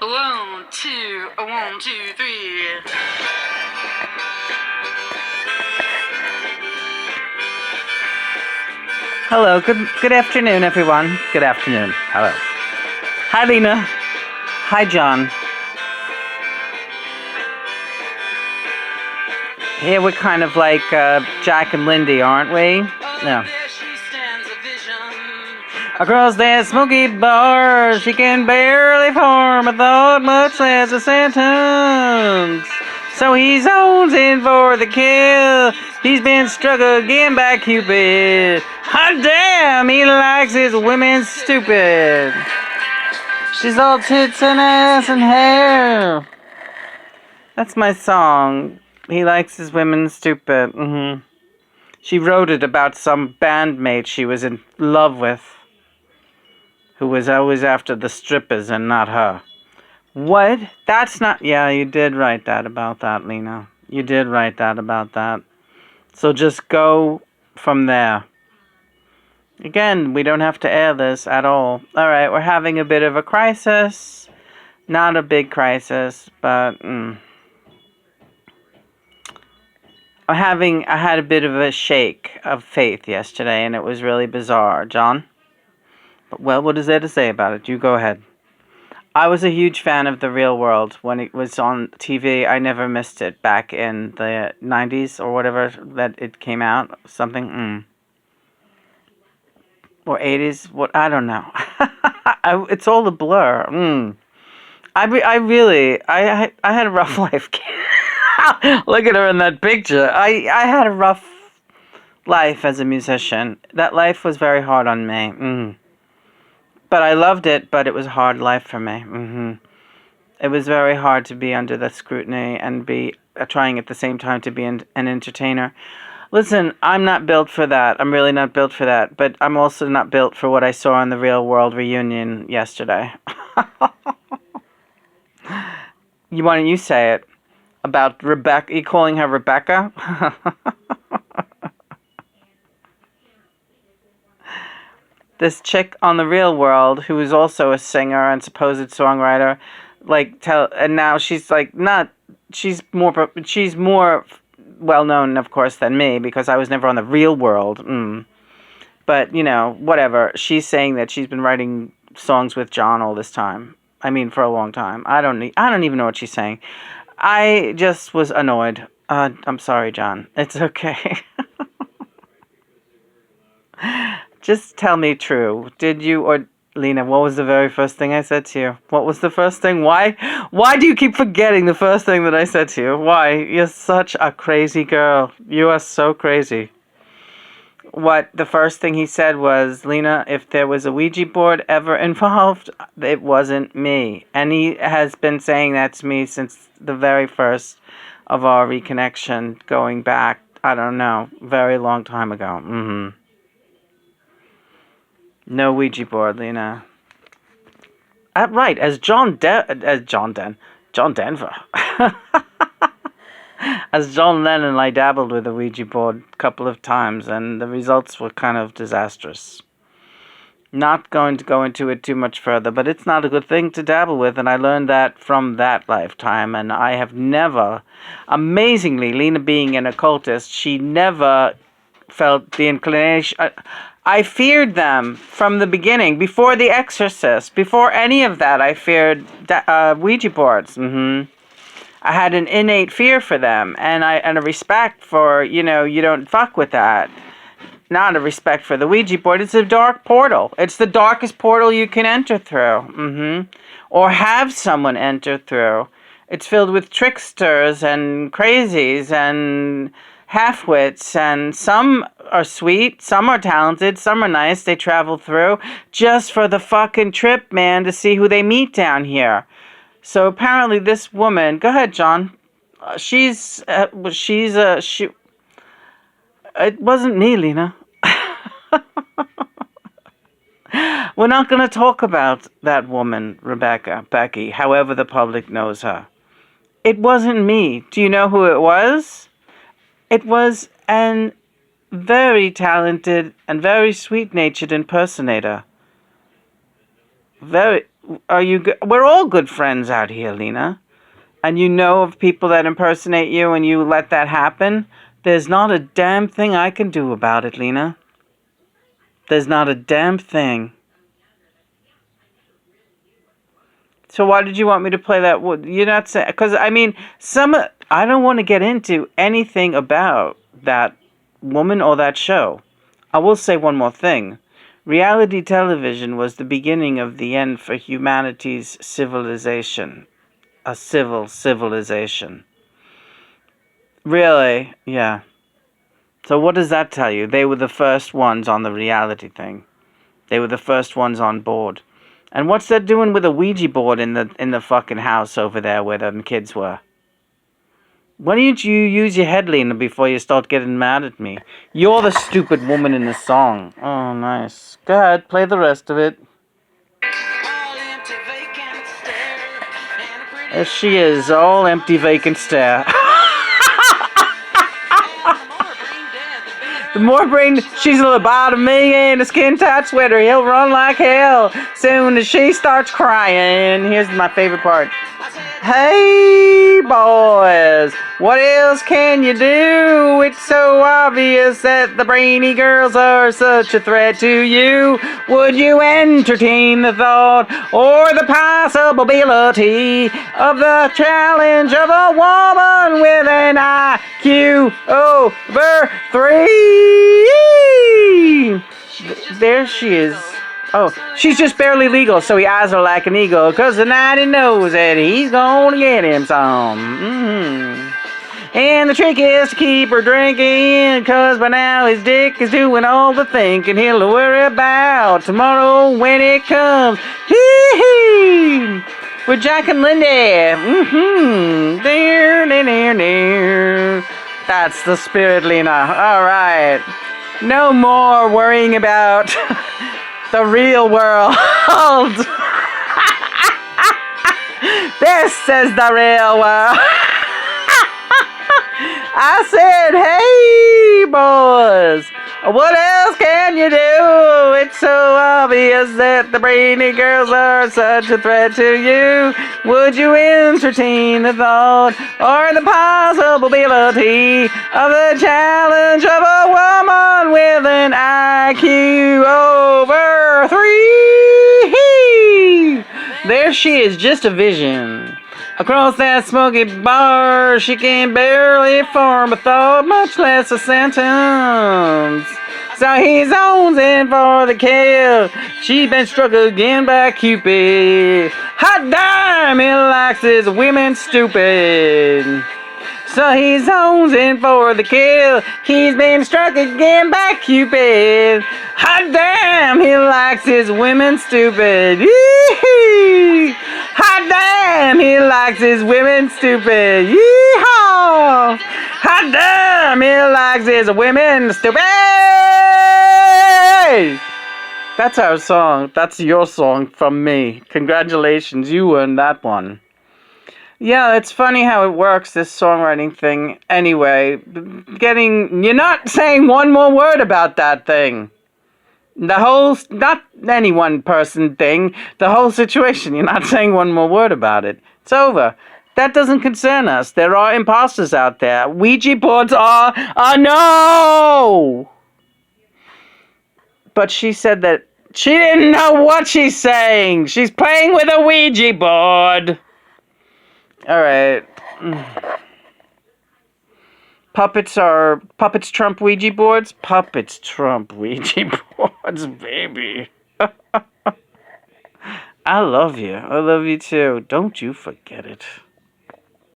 1, 2, 1, 2, 3. Hello, good afternoon, everyone. Good afternoon. Hello. Hi, Lena. Hi, John. Here we're kind of like Jack and Lindy, aren't we? No. Across that smoky bar, she can barely form a thought, much less a sentence. So he's zones in for the kill. He's been struck again by Cupid. Hot damn, he likes his women stupid. She's all tits and ass and hair. That's my song. He likes his women stupid. She wrote it about some bandmate she was in love with, who was always after the strippers and not her. What? That's not... Yeah, you did write that about that, Lena. You did write that about that. So just go from there. Again, we don't have to air this at all. Alright, we're having a bit of a crisis. Not a big crisis, but... I had a bit of a shake of faith yesterday, and it was really bizarre. John? Well, what is there to say about it? You go ahead. I was a huge fan of The Real World when it was on TV. I never missed it back in the 90s or whatever that it came out. Something. Or 80s. What? I don't know. It's all a blur. I had a rough life. Look at her in that picture. I had a rough life as a musician. That life was very hard on me. But I loved it, but it was a hard life for me. It was very hard to be under the scrutiny and be trying at the same time to be an entertainer. Listen, I'm not built for that. I'm really not built for that. But I'm also not built for what I saw on the Real World reunion yesterday. Why don't you say it? About Rebecca, you calling her Rebecca? This chick on The Real World, who is also a singer and supposed songwriter, and now she's she's more well known, of course, than me, because I was never on The Real World. But, whatever. She's saying that she's been writing songs with John all this time. I mean, for a long time. I don't even know what she's saying. I just was annoyed. I'm sorry, John. It's okay. Just tell me true. Did you, or Lena, what was the very first thing I said to you? What was the first thing? Why do you keep forgetting the first thing that I said to you? Why? You're such a crazy girl. You are so crazy. What the first thing he said was, Lena, if there was a Ouija board ever involved, it wasn't me. And he has been saying that to me since the very first of our reconnection, going back, I don't know, very long time ago. No Ouija board, Lena. Right, as John Denver. As John Lennon, I dabbled with a Ouija board a couple of times, and the results were kind of disastrous. Not going to go into it too much further, but it's not a good thing to dabble with, and I learned that from that lifetime, and I have never, amazingly, Lena being an occultist, she never felt the inclination. I feared them from the beginning, before The Exorcist, before any of that. I feared Ouija boards. I had an innate fear for them, and a respect for, you don't fuck with that. Not a respect for the Ouija board. It's a dark portal. It's the darkest portal you can enter through. Or have someone enter through. It's filled with tricksters and crazies and half-wits, and some are sweet, some are talented, some are nice. They travel through just for the fucking trip, man, to see who they meet down here. So apparently this woman, go ahead, John. It wasn't me, Lena. We're not going to talk about that woman, Becky, however the public knows her. It wasn't me. Do you know who it was? It was an very talented and very sweet-natured impersonator. We're all good friends out here, Lena. And you know of people that impersonate you and you let that happen. There's not a damn thing I can do about it, Lena. There's not a damn thing. So why did you want me to play that? You're not saying... Because, I mean, I don't want to get into anything about that woman or that show. I will say one more thing. Reality television was the beginning of the end for humanity's civilization. A civilization. Really? Yeah. So what does that tell you? They were the first ones on the reality thing. They were the first ones on board. And what's that doing with a Ouija board in the fucking house over there where them kids were? Why don't you use your head, Lena, before you start getting mad at me? You're the stupid woman in the song. Oh, nice. Go ahead, play the rest of it. There she is, all empty, vacant stare. The more brain, she's about me in a skin-tight sweater. He'll run like hell soon as she starts crying. Here's my favorite part. Hey, boys, what else can you do? It's so obvious that the brainy girls are such a threat to you. Would you entertain the thought or the possibility of the challenge of a woman with an IQ over 3? There she is. Oh, she's just barely legal, so he eyes her like an eagle, 'cause tonight he knows that he's gonna get him some. And the trick is to keep her drinking, 'cause by now his dick is doing all the thinking. He'll worry about tomorrow when it comes. Hee-hee! With Jack and Lindy. That's the spirit, Lena. All right. No more worrying about... the real world. This is the real world. I said, hey, boys, what else can you do? It's so obvious that the brainy girls are such a threat to you. Would you entertain the thought or the possibility of the challenge of a woman with an IQ over 3? There she is, just a vision. Across that smoky bar, she can barely form a thought, much less a sentence. So he zones in for the kill. She's been struck again by Cupid. Hot damn, he likes his women stupid. So he zones in for the kill. He's been struck again by Cupid. Hot damn, he likes his women stupid. Yee-hee. Hot damn, he likes his women stupid. Yee-haw. Hot damn, he likes his women stupid. That's our song. That's your song from me. Congratulations, you won that one. Yeah, it's funny how it works, this songwriting thing. Anyway, you're not saying one more word about that thing. The whole, not any one person thing, the whole situation, you're not saying one more word about it. It's over. That doesn't concern us. There are imposters out there. Ouija boards are a no! But she said that she didn't know what she's saying. She's playing with a Ouija board. Alright. Puppets trump Ouija boards? Puppets trump Ouija boards, baby. I love you. I love you too. Don't you forget it.